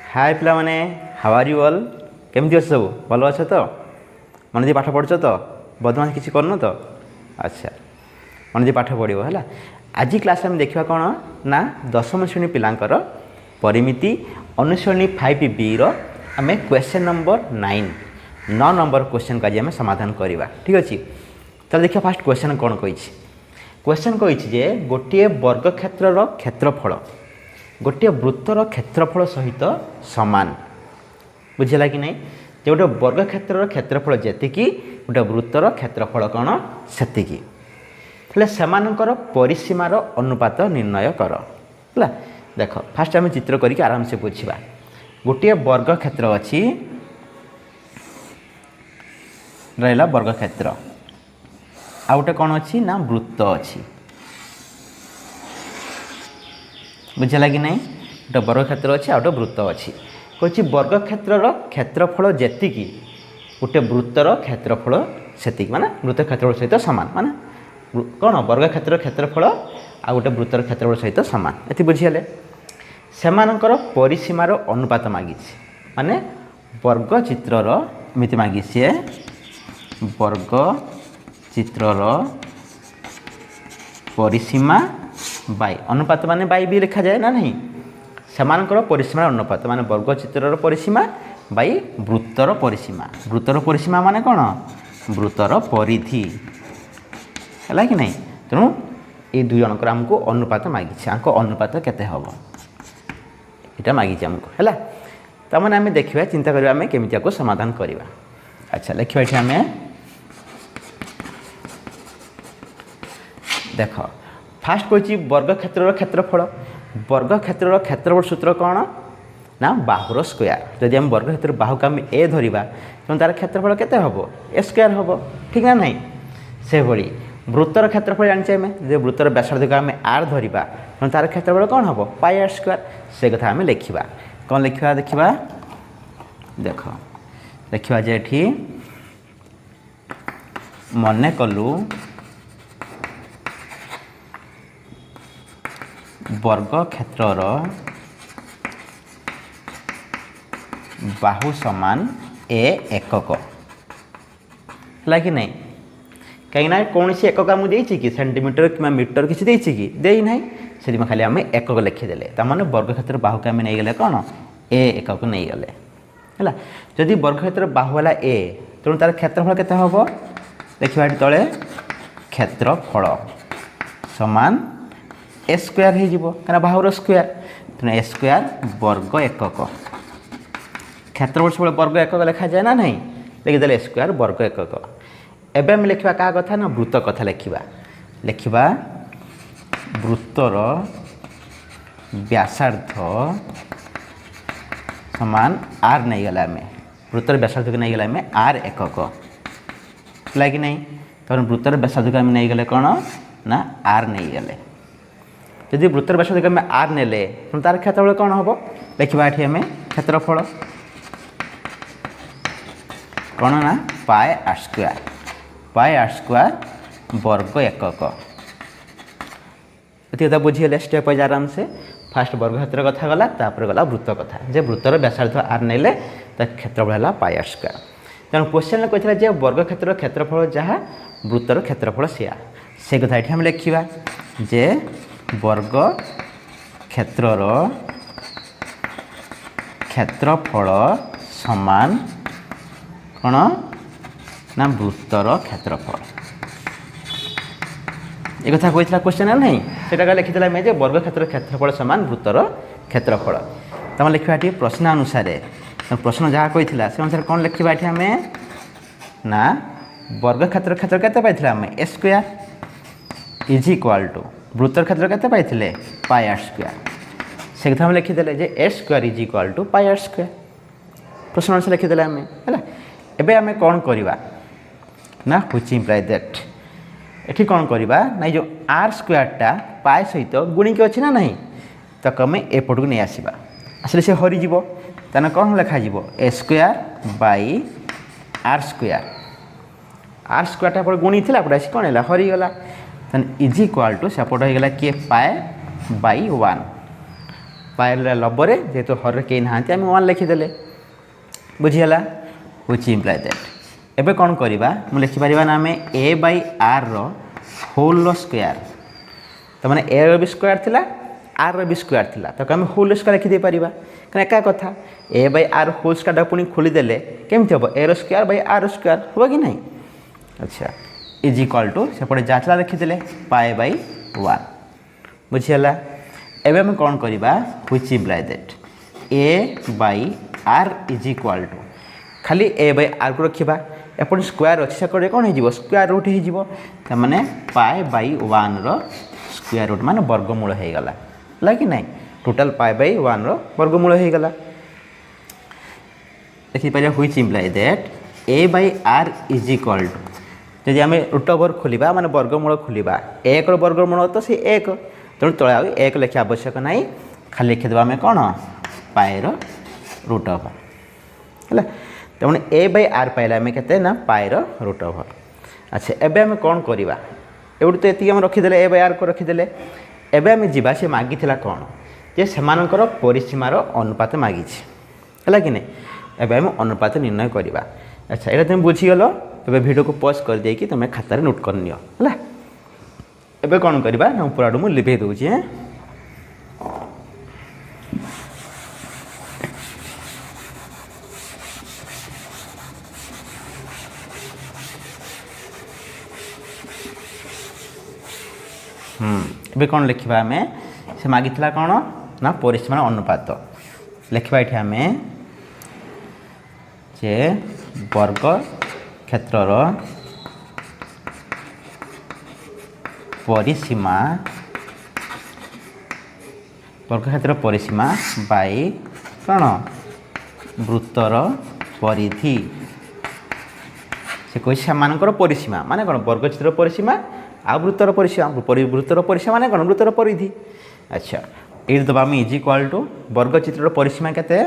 हाय पिला माने how are you all केमती अच्छे सब भल अच्छे तो मन जी पाठ पढ़ुच तो बदमाश किसी करन तो अच्छा मन जी पाठ पढ़ो है आज क्लास में देखा कौन ना दशम श्रेणी पिलांकर परिमिति अनुश्रेणी 5B आम क्वेश्चन नंबर 9 नंबर क्वेश्चन का आम समाधान करवा ठीक अच्छे। चल देखिए फास्ट क्वेश्चन कौन कही क्वेश्चन कही गोटे वर्ग क्षेत्र क्षेत्रफल गोटे वृत्तर क्षेत्रफल सहित सामान बुझेगा कि नहीं जो गोटे वर्ग क्षेत्र क्षेत्रफल जी गोटे वृत्तर क्षेत्रफल कौन से सेमानकर परिसीमार अनुपात निर्णय कर है। देख फास्ट आम चित्र करके आराम से बुझा गोटे वर्ग क्षेत्र अच्छी रहा वर्ग क्षेत्र आ गोटे कौन अच्छी ना वृत्त अच्छी बुझेगा कि नहीं गोटे वर्ग क्षेत्र अच्छी आ गोटे वृत्त अच्छी कौन वर्ग क्षेत्र क्षेत्रफल जी गोटे वृत्तर क्षेत्रफल से माने वृत्त क्षेत्रफल सहित सामान माने कौन वर्ग क्षेत्र क्षेत्रफल आ गोटे वृत्तर क्षेत्रफल सहित सामान ये बुझीगले सेमानकर परिसीमार अनुपात मागी माने वर्ग चित्रर एमती मागी सी वर्ग चित्रर परिसीमा बाई अनुपात माने बाई भी लिखा जाए ना नहीं सेमानकर परिसीमार अनुपात माने वर्ग चित्रर परिसीमा बाई वृत्तर परिसीमा माने कौन वृत्तर परिधि है कि नहीं तेणु ये दुई जनकर आमको अनुपात मागी आंक अनुपात केते हम यहाँ मागी आमको है तमें आम देखा चिंता करवा आम केमी को समाधान करवा। अच्छा लिखा ये आम देख फास्ट कही वर्ग क्षेत्र क्षेत्रफल सूत्र कौन ना बाहुर स्क्वायर जदि आम वर्ग क्षेत्र बाहु को आम ए धरिबा तो तार क्षेत्रफल केते हबो ए स्क्वायर हबो ठीक ना नहीं से भली वृत्तर क्षेत्रफल जानी आम जो वृत्तर व्यासार्ध को आम आर धरिबा तो तार क्षेत्रफल कौन हम पाई आर स्क्वायर से कथा आम लिखा कौन लिखा देखा देख देखा जे मन कलु वर्ग क्षेत्रर बाहु समान ए एकक है कि नहीं कहीं कौन सी एकक मुझे कि सेंटीमीटर कि मीटर किसी कि देना से खाली आम एकक लिखिदेले तमाने वर्ग क्षेत्र बाहु को आम नहीं गले कौन ए एकक नहीं गले है जदि वर्ग क्षेत्र बाहु है ए तेणु तार क्षेत्रफल केते हम देखा तले क्षेत्रफल समान ए स्क्वायर हो क्या बाहुर स्क्वायर तेना ए स्क्वायर वर्ग एकक क्षेत्रफल सब वर्ग एकक लिखा जाए ना नहीं लिखिदेले ए स्क्वायर वर्ग एकक एबे हम लिखा क्या कथा ना वृत्त कथा लिखा लिखा वृत्तर व्यासार्ध समान आर नहीं गला आम वृत्तर व्यासार्ध को नहीं गला आम आर एकक है कि नहीं तो वृत्तर व्यासार्ध को आम नहीं गले कौन ना आर नहीं गले जदि वृत्तर व्यासार्ध को आम आर नेले तो तार क्षेत्रफल कौन हम लिखा ये आम क्षेत्रफल कौन ना पाए आर स्क्वायर वर्ग एकक ये बुझीगले स्टेप वाइज आराम से फास्ट वर्ग क्षेत्र कथा गला तापर गला वृत्त कथा जे वृत्तर व्यासार्ध आर नेले क्षेत्रफल है पाई आर स्क्वायर तेणु क्वेश्चन कही वर्ग क्षेत्र क्षेत्रफल जहाँ वृत्तर क्षेत्रफल से कथा ये लिखा जे वर्ग क्षेत्रर क्षेत्रफल समान कौन ना वृत्तर क्षेत्रफल ये कथा कही क्वेश्चन है नहीं से लिखिदेला मैं वर्ग क्षेत्र क्षेत्रफल समान वृत्तर क्षेत्रफल तुम लिखा ये प्रश्न अनुसार प्रश्न जहाँ कही से अनुसार कौन लिखा ये आम ना वर्ग क्षेत्र क्षेत्र केते पाई आम A square is equal to वृत्तर क्षेत्र केते पाई पाई आर स्क्वायर से कथा लिखिदेले जे A square is equal to pi r square प्रश्न अनुसार लिखिदेले आम है एबे आम कौन करवा ना व्हिच इम्प्लाय दैट एठी कौन करवा ना जो आर स्क्वायरटा पाए सहित गुणिक अच्छी ना नहीं तो आम एपट को नहीं आसवा आसले से हरीज तेना कौन लिखा ए स्क्वायर बाई आर स्क्वायरटा पर गुणी थी पटे आसी कौन है हरीगला इज इक्वाल टू सेपट होगा किए पाए बाई 1 पाए लबरे जेहेतु हर कहीं ना आम 1 लिखिदेले बुझीगला व्हिच इम्प्लाय दैट एबे कौन करवा मुझे लिखिपर ना आम ए बाई आर रोल स्क्वायर तो मैंने ए रो भी स्क्वायर थिला आर रो भी स्क्वायर थिला तो आम होल स्क्वायर लिखिदे पारिबा कहीं एका कथा A by r whole square पुणी खोलीदेले केमती हम ए रो स्क्वायर बाई आर रो स्क्वायर हम कि नहीं अच्छा इज इक्वाल टू सेपटे जाचला लिखिदेले पाए बाई 1 बुझीगला एबे हम कौन करवा which imply that a by r is equal to खाली ए बाई आर को रखा एपटे स्क्वायर अच्छे से कौन हो स्क्वायर रूट हो मैंने पाए बाई 1 रो स्क्वायर रूट मान वर्गमूल हो गला कि नहीं टोटाल पाए बाई 1 रो वर्गमूल हो गला देखिए which imply that a by r is equal to जदि आम रूट ओवर खोलिबा माने वर्गमूल खोलिबा 1 रो वर्गमूल तो सी 1 तेणु तले आ 1 लिखा आवश्यक नहीं खाली लिखिदेवा आम कौन पाए रो रूट ओवर है तेणु ए बाई आर पाइले आम के ना पाए रो रूट ओवर अच्छा एबे आम कौन करवा एवढी तो ये रखीदे ए बाई आर को रखीदे एबे आम जीवा सी मागी कौन जे सेमानकर परिसीमार अनुपात मागी है कि नहीं एबे आम अनुपात निर्णय करवा अच्छा यहाँ तुम बुझीगल एबे वीडियो को पॉज कर देकी तुम खातार नोट कर नियो है एबे कौन करवा ना ऊपर आड़ू मुझे लिभे दूची एबे कौन लिखा आम से मागी कौन ना परिसीमार अनुपात लिखा ये आम जे वर्ग क्षेत्रर परिसीमा वर्ग क्षेत्र परिसीमा बाई कौन वृत्तर परिधि से कही सेमानकर परिसीमा माने कौन वर्ग क्षेत्र परिसीमा आ वृत्तर परिसीमा वृत्तर परिसीमा माने कौन वृत्तर परिधि अच्छा ये दबा आम इज इक्वाल टू वर्ग चित्र परिसीमा केते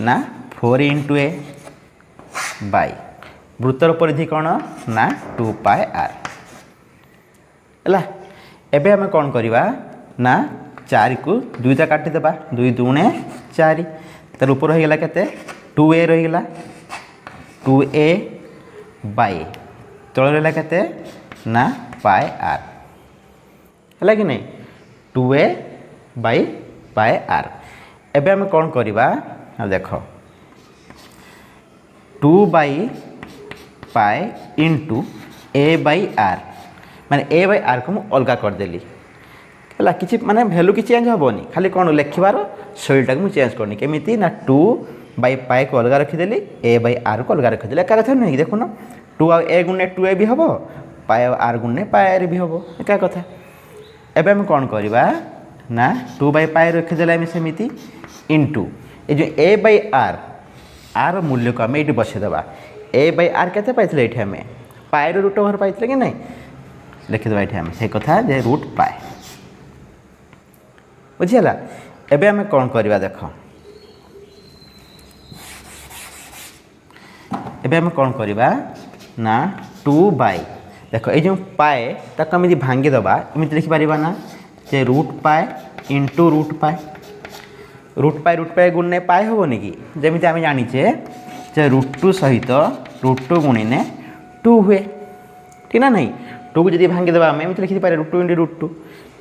ना 4 इंटू ए बाई वृत्तर परिधि कौन ना 2 पाए आर है एबे आम कौन करवा ना 4 को 2 काटिदेबा 2 दूणे 4 तार ऊपर हो गला केते 2a रहीगला 2a बाई तल रहा केते ना पाए आर है कि नहीं 2a बाई पाए आर एबे आम कौन करवा देख 2 by pi into A by are माने ए बाई आर को मुझे अलग करदेली है कि माने भैल्यू कि चेंज हेनी खाली कौन लिखार शैलीटा को चेंज करनी केमी ना 2 बाई पाए को अलग रखीदेली ए बाई आर को अलग रखीदेली एका कथा नुहे कि देखुन 2 आ ए गुणे 2a भी हम पाए आर गुणे पाए आर भी हम एका कथा एबे हम कौन करवा ना 2 बाई पाए रखीदेले आम सेमती इंटू ये जो ए बाई आर मूल्य को आम ये बसईदेवा ए बाई आर के पाई आम पाए रूट ओवर पाई कि नहीं लिखिदेवा ये आम से कथा जे रूट पाए बुझीगला एबे आम कौन करवा देख एबे आम कौन करवा ना 2 बाई देख ये जो पाए ताको एमती भांगीदबा एमती लिखिपर ना जे रूट पाए इंटू रूट पाए गुणे पाए हेनी कि जमी आम जाचे जे रूट 2 सहित रूट 2 गुणिने 2 हुए ठीक ना नहीं 2 को जब भांगीदबा आम एमती लिखिपारे रूट 2 इंटू रूट 2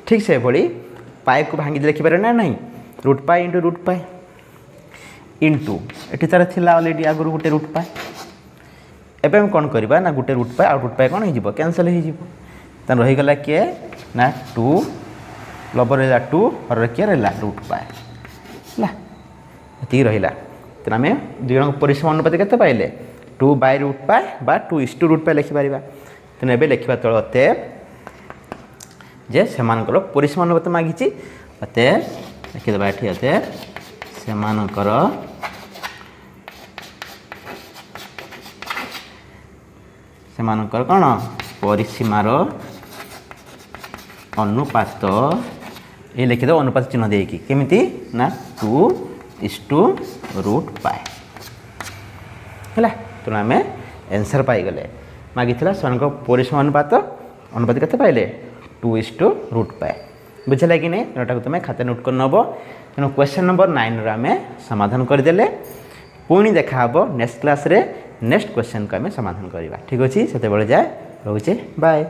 ठीक से भाई पाए को भांगी लिखिपारे ना नहीं root pi into root pi into ये तार थी अलरेडी आगुरी गोटे रूट पाए एबे हम कौन करवा ना गोटे रूट पाए आउ रूट पाए कौन हो कैनसल हो रहीगला किए ना 2 लबर रहा 2 और किए रहा रूट पाए है रहा तो आम दुई जन परिसीमा अनुपात के पाइले 2 बाई रूट पाए बा 2 इज टू रूट पाए लिखिपर तेणु एबे लिखा तल अतएव जे सेमानकर परिसीमा अनुपात मागिची अतएव लिखिदेवा ये अतएव सेमानकर कौन परिसीमार अनुपात ये लिखिदेव अनुपात चिन्ह देकी केमिति ना 2 इज टू रूट पाए है तेणु आम एनसर पाईगले मागी से परिसीमा अनुपात अनुपात के पाइले 2 इज टू रूट पाए बुझला कि नहीं जोटा तुम खाता नोट कर नब तेणु क्वेश्चन नंबर 9 आम समाधान करदे पुणी देखा नेक्स्ट क्लास रे नेक्स्ट क्वेश्चन को आम समाधान करवा ठीक अच्छे से जाए रोचे बाय।